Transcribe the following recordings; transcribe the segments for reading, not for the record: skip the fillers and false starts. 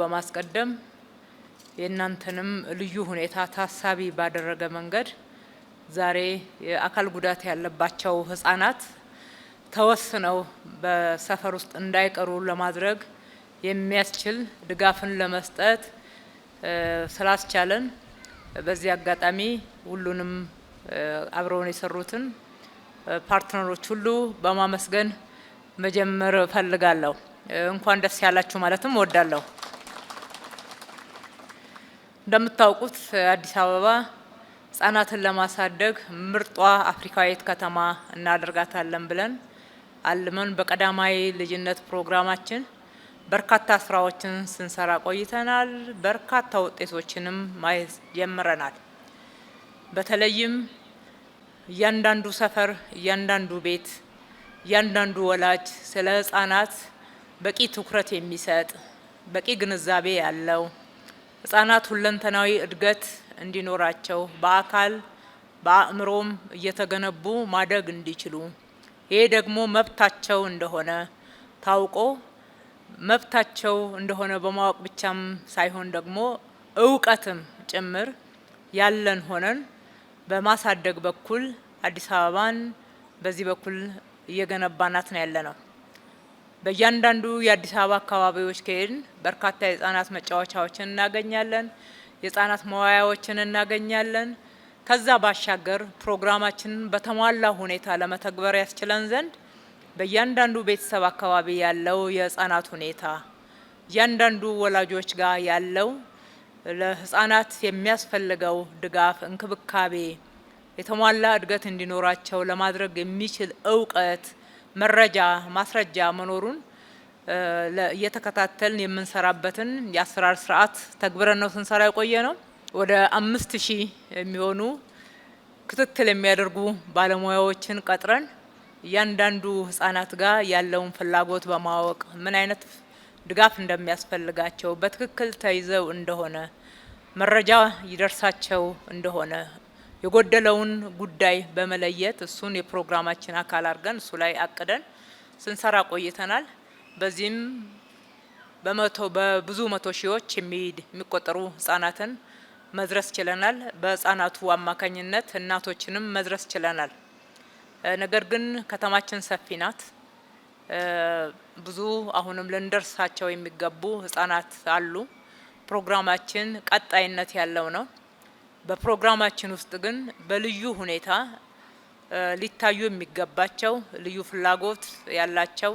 በማስቀደም የእናንተንም ልዩ ሁኔታ ታሳቢ ባደረገ መንገድ ዛሬ የአካል ጉዳት ያለባቸው ህጻናት ተወስነው በሰፈር ውስጥ እንዳይቀሩ ለማድረግ የሚያስችል ድጋፍን ለመስጠት ስላስቻለን በዚህ አጋጣሚ ሁሉንም አብረውን የሰሩትን ፓርትነሮች ሁሉ በማመስገን መጀመር እፈልጋለሁ። እንኳን ደስ ያላችሁ ማለትም እወዳለሁ። እንደምታውቁት አዲስ አበባ ህጻናትን ለማሳደግ ምርጧ አፍሪካዊት ከተማ እናደርጋታለን ብለን አልመን በቀዳማዊ ልጅነት ፕሮግራማችን በርካታ ስራዎችን ስንሰራ ቆይተናል። በርካታ ውጤቶችንም ማየት ጀምረናል። በተለይም እያንዳንዱ ሰፈር፣ እያንዳንዱ ቤት፣ እያንዳንዱ ወላጅ ስለ ህጻናት በቂ ትኩረት የሚሰጥ በቂ ግንዛቤ ያለው ህጻናት ሁለንተናዊ እድገት እንዲኖራቸው በአካል በአእምሮም እየተገነቡ ማደግ እንዲችሉ ይሄ ደግሞ መብታቸው እንደሆነ ታውቆ መብታቸው እንደሆነ በማወቅ ብቻም ሳይሆን ደግሞ እውቀትም ጭምር ያለን ሆነን በማሳደግ በኩል አዲስ አበባን በዚህ በኩል እየገነባናት ነው ያለነው። በእያንዳንዱ የአዲስ አበባ አካባቢዎች ከሄድን በርካታ የህጻናት መጫወቻዎችን እናገኛለን። የህጻናት መዋያዎችን እናገኛለን። ከዛ ባሻገር ፕሮግራማችንን በተሟላ ሁኔታ ለመተግበር ያስችለን ዘንድ በእያንዳንዱ ቤተሰብ አካባቢ ያለው የህጻናት ሁኔታ እያንዳንዱ ወላጆች ጋር ያለው ለህጻናት የሚያስፈልገው ድጋፍ፣ እንክብካቤ፣ የተሟላ እድገት እንዲኖራቸው ለማድረግ የሚችል እውቀት፣ መረጃ፣ ማስረጃ መኖሩን እየተከታተልን የምንሰራበትን የአሰራር ስርዓት ተግብረን ነው ስንሰራ የቆየ ነው። ወደ 5000 የሚሆኑ ክትትል የሚያደርጉ ባለሙያዎችን ቀጥረን እያንዳንዱ ህጻናት ጋር ያለውን ፍላጎት በማወቅ ምን አይነት ድጋፍ እንደሚያስፈልጋቸው በትክክል ተይዘው እንደሆነ መረጃ ይደርሳቸው እንደሆነ የጎደለውን ጉዳይ በመለየት እሱን የፕሮግራማችን አካል አድርገን እሱ ላይ አቅደን ስንሰራ ቆይተናል። በዚህም በብዙ መቶ ሺዎች የሚቆጠሩ ህጻናትን መድረስ ችለናል። በህጻናቱ አማካኝነት እናቶችንም መድረስ ችለናል። ነገር ግን ከተማችን ሰፊ ናት። ብዙ አሁንም ልንደርሳቸው የሚገቡ ህጻናት አሉ። ፕሮግራማችን ቀጣይነት ያለው ነው። በፕሮግራማችን ውስጥ ግን በልዩ ሁኔታ ሊታዩ የሚገባቸው ልዩ ፍላጎት ያላቸው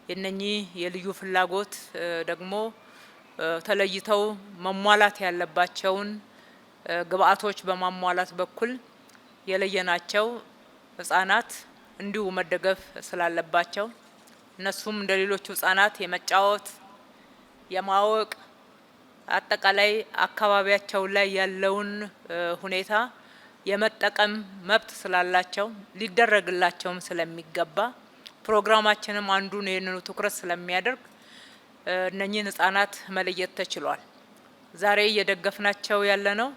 የነኚህ የልዩ ፍላጎት ደግሞ ተለይተው መሟላት ያለባቸውን ግብአቶች በማሟላት በኩል የለየናቸው ህጻናት እንዲሁ መደገፍ ስላለባቸው እነሱም እንደሌሎቹ ህጻናት የመጫወት የማወቅ አጠቃላይ አካባቢያቸው ላይ ያለውን ሁኔታ የመጠቀም መብት ስላላቸው ሊደረግላቸውም ስለሚገባ ፕሮግራማችንም አንዱን ይህንኑ ትኩረት ስለሚያደርግ እነኚህን ህጻናት መለየት ተችሏል። ዛሬ እየደገፍናቸው ያለነው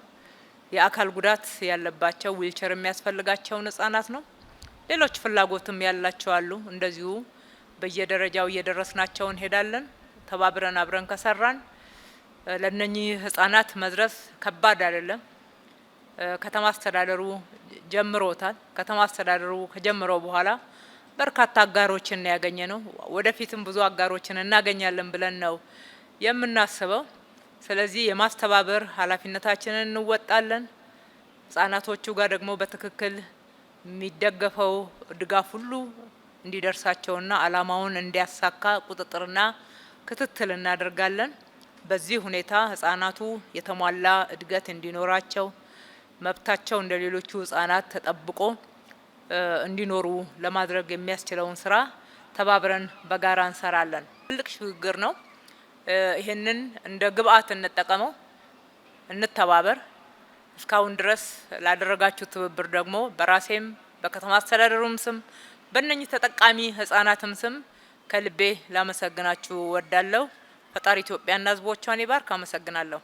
የአካል ጉዳት ያለባቸው ዊልቸር የሚያስፈልጋቸውን ህጻናት ነው። ሌሎች ፍላጎትም ያላቸው አሉ። እንደዚሁ በየደረጃው እየደረስናቸው እንሄዳለን። ተባብረን አብረን ከሰራን ለነኚህ ህጻናት መድረስ ከባድ አይደለም። ከተማ አስተዳደሩ ጀምሮታል። ከተማ አስተዳደሩ ከጀመረው በኋላ በርካታ አጋሮችን ያገኘ ነው። ወደፊትም ብዙ አጋሮችን እናገኛለን ብለን ነው የምናስበው። ስለዚህ የማስተባበር ኃላፊነታችንን እንወጣለን። ህጻናቶቹ ጋር ደግሞ በትክክል የሚደገፈው ድጋፍ ሁሉ እንዲደርሳቸውና አላማውን እንዲያሳካ ቁጥጥርና ክትትል እናደርጋለን። በዚህ ሁኔታ ህጻናቱ የተሟላ እድገት እንዲኖራቸው መብታቸው እንደሌሎቹ ህጻናት ተጠብቆ እንዲኖሩ ለማድረግ የሚያስችለውን ስራ ተባብረን በጋራ እንሰራለን። ትልቅ ሽግግር ነው። ይህንን እንደ ግብአት እንጠቀመው፣ እንተባበር። እስካሁን ድረስ ላደረጋችሁ ትብብር ደግሞ በራሴም በከተማ አስተዳደሩም ስም በእነኚህ ተጠቃሚ ህጻናትም ስም ከልቤ ላመሰግናችሁ ወዳለሁ። ፈጣሪ ኢትዮጵያና ህዝቦቿን ይባርክ። አመሰግናለሁ።